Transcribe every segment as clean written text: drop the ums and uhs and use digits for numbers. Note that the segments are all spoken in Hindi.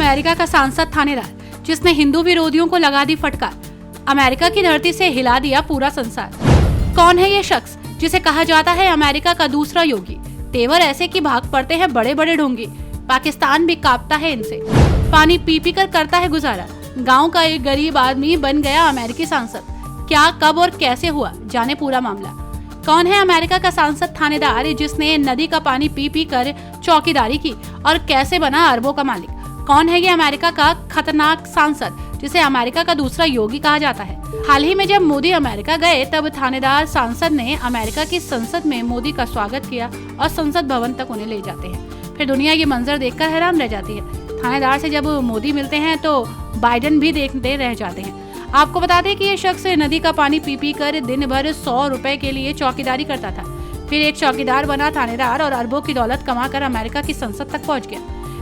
अमेरिका का सांसद थानेदार जिसने हिंदू विरोधियों को लगा दी फटकार। अमेरिका की धरती से हिला दिया पूरा संसार। कौन है ये शख्स जिसे कहा जाता है अमेरिका का दूसरा योगी? तेवर ऐसे कि भाग पड़ते हैं बड़े बड़े ढोंगी। पाकिस्तान भी कांपता है इनसे। पानी पी पी कर करता है गुजारा। गांव का एक गरीब आदमी बन गया अमेरिकी सांसद। क्या, कब और कैसे हुआ, जाने पूरा मामला। कौन है अमेरिका का सांसद थानेदार जिसने नदी का पानी पी पी कर चौकीदारी की और कैसे बना अरबों का मालिक? कौन है ये अमेरिका का खतरनाक सांसद जिसे अमेरिका का दूसरा योगी कहा जाता है? हाल ही में जब मोदी अमेरिका गए तब थानेदार सांसद ने अमेरिका की संसद में मोदी का स्वागत किया और संसद भवन तक उन्हें ले जाते हैं। फिर दुनिया ये मंजर देखकर हैरान रह जाती है। थानेदार से जब मोदी मिलते हैं तो बाइडेन भी देखते रह जाते हैं। आपको बता दें कि ये शख्स नदी का पानी पी पी कर दिन भर 100 रुपए के लिए चौकीदारी करता था। फिर एक चौकीदार बना थानेदार और अरबों की दौलत कमाकर अमेरिका की संसद तक पहुंच गया।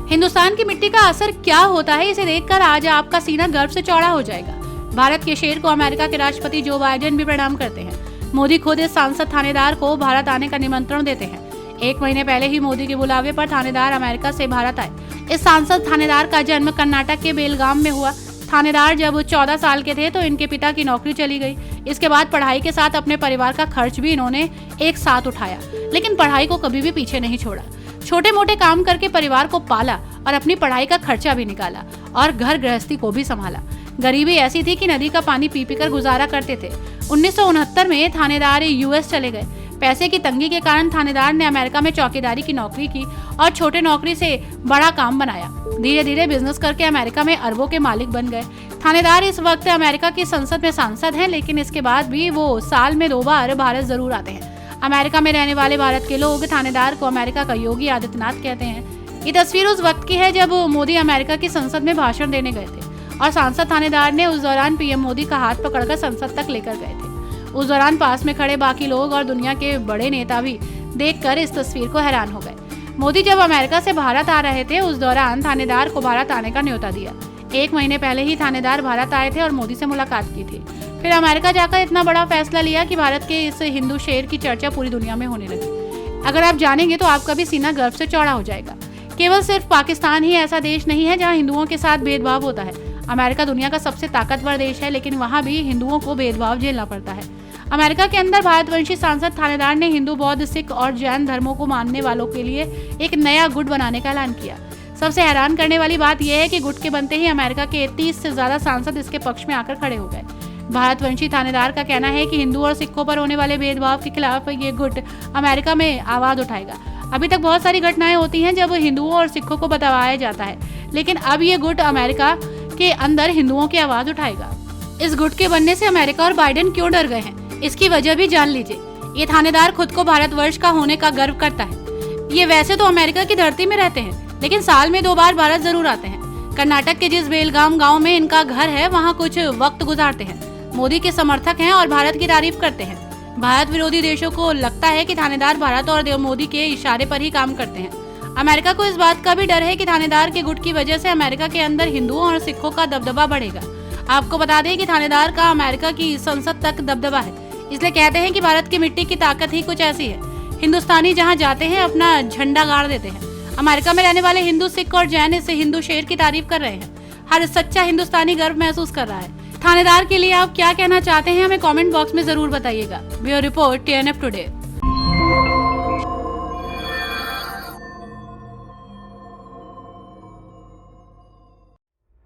हिंदुस्तान की मिट्टी का असर क्या होता है, इसे देखकर आज आपका सीना गर्व से चौड़ा हो जाएगा। भारत के शेर को अमेरिका के राष्ट्रपति जो बाइडेन भी प्रणाम करते हैं। मोदी खुद इस सांसद थानेदार को भारत आने का निमंत्रण देते हैं। 1 महीने पहले ही मोदी के बुलावे पर थानेदार अमेरिका से भारत आए। इस सांसद थानेदार का जन्म कर्नाटक के बेलगाम में हुआ। थानेदार जब 14 साल के थे तो इनके पिता की नौकरी चली गई। इसके बाद पढ़ाई के साथ अपने परिवार का खर्च भी इन्होंने एक साथ उठाया, लेकिन पढ़ाई को कभी भी पीछे नहीं छोड़ा। छोटे मोटे काम करके परिवार को पाला और अपनी पढ़ाई का खर्चा भी निकाला और घर गृहस्थी को भी संभाला। गरीबी ऐसी थी कि नदी का पानी पी पी कर गुजारा करते थे। 1969 में थानेदार यूएस चले गए। पैसे की तंगी के कारण थानेदार ने अमेरिका में चौकीदारी की नौकरी की और छोटे नौकरी से बड़ा काम बनाया। धीरे धीरे बिजनेस करके अमेरिका में अरबों के मालिक बन गए। थानेदार इस वक्त अमेरिका की संसद में सांसद हैं, लेकिन इसके बाद भी वो साल में 2 बार भारत जरूर आते हैं। अमेरिका में रहने वाले भारत के लोग थानेदार को अमेरिका का योगी आदित्यनाथ कहते हैं। ये तस्वीर उस वक्त की है जब मोदी अमेरिका की संसद में भाषण देने गए थे और सांसद थानेदार ने उस दौरान पीएम मोदी का हाथ पकड़कर संसद तक लेकर गए थे। उस दौरान पास में खड़े बाकी लोग और दुनिया के बड़े नेता भी देखकर इस तस्वीर को हैरान हो गए। मोदी जब अमेरिका से भारत आ रहे थे उस दौरान थानेदार को भारत आने का न्योता दिया। 1 महीने पहले ही थानेदार भारत आए थे और मोदी से मुलाकात की थी। फिर अमेरिका जाकर इतना बड़ा फैसला लिया कि भारत के इस हिंदू शेर की चर्चा पूरी दुनिया में होने लगी। अगर आप जानेंगे तो आपका भी सीना गर्व से चौड़ा हो जाएगा। केवल सिर्फ पाकिस्तान ही ऐसा देश नहीं है जहाँ हिंदुओं के साथ भेदभाव होता है। अमेरिका दुनिया का सबसे ताकतवर देश है, लेकिन वहाँ भी हिंदुओं को भेदभाव झेलना पड़ता है। अमेरिका के अंदर भारतवंशी सांसद थानेदार ने हिंदू, बौद्ध, सिख और जैन धर्मों को मानने वालों के लिए एक नया गुट बनाने का ऐलान किया। सबसे हैरान करने वाली बात यह है कि गुट के बनते ही अमेरिका के 30 से ज्यादा सांसद इसके पक्ष में आकर खड़े हो गए। भारतवंशी थानेदार का कहना है कि हिंदू और सिखों पर होने वाले भेदभाव के खिलाफ ये गुट अमेरिका में आवाज उठाएगा। अभी तक बहुत सारी घटनाएं होती हैं जब हिंदुओं और सिखों को दबाया जाता है, लेकिन अब ये गुट अमेरिका के अंदर हिंदुओं की आवाज उठाएगा। इस गुट के बनने से अमेरिका और बाइडेन क्यों डर गए हैं, इसकी वजह भी जान लीजिए। ये थानेदार खुद को भारतवर्ष का होने का गर्व करता है। ये वैसे तो अमेरिका की धरती में रहते हैं, लेकिन साल में 2 बार भारत जरूर आते हैं। कर्नाटक के जिस बेलगाम गांव में इनका घर है वहाँ कुछ वक्त गुजारते हैं। मोदी के समर्थक हैं और भारत की तारीफ करते हैं। भारत विरोधी देशों को लगता है कि थानेदार भारत और मोदी के इशारे पर ही काम करते हैं। अमेरिका को इस बात का भी डर है कि थानेदार के गुट की वजह से अमेरिका के अंदर हिंदुओं और सिखों का दबदबा बढ़ेगा। आपको बता दें कि थानेदार का अमेरिका की संसद तक दबदबा है, इसलिए कहते हैं कि भारत की मिट्टी की ताकत ही कुछ ऐसी है। हिंदुस्तानी जहां जाते हैं अपना झंडा गाड़ देते हैं। अमेरिका में रहने वाले हिंदू, सिख और जैन इस हिंदू शेर की तारीफ कर रहे हैं। हर सच्चा हिंदुस्तानी गर्व महसूस कर रहा है। थानेदार के लिए आप क्या कहना चाहते हैं, हमें कमेंट बॉक्स में जरूर बताइएगा। Bureau report TNF today.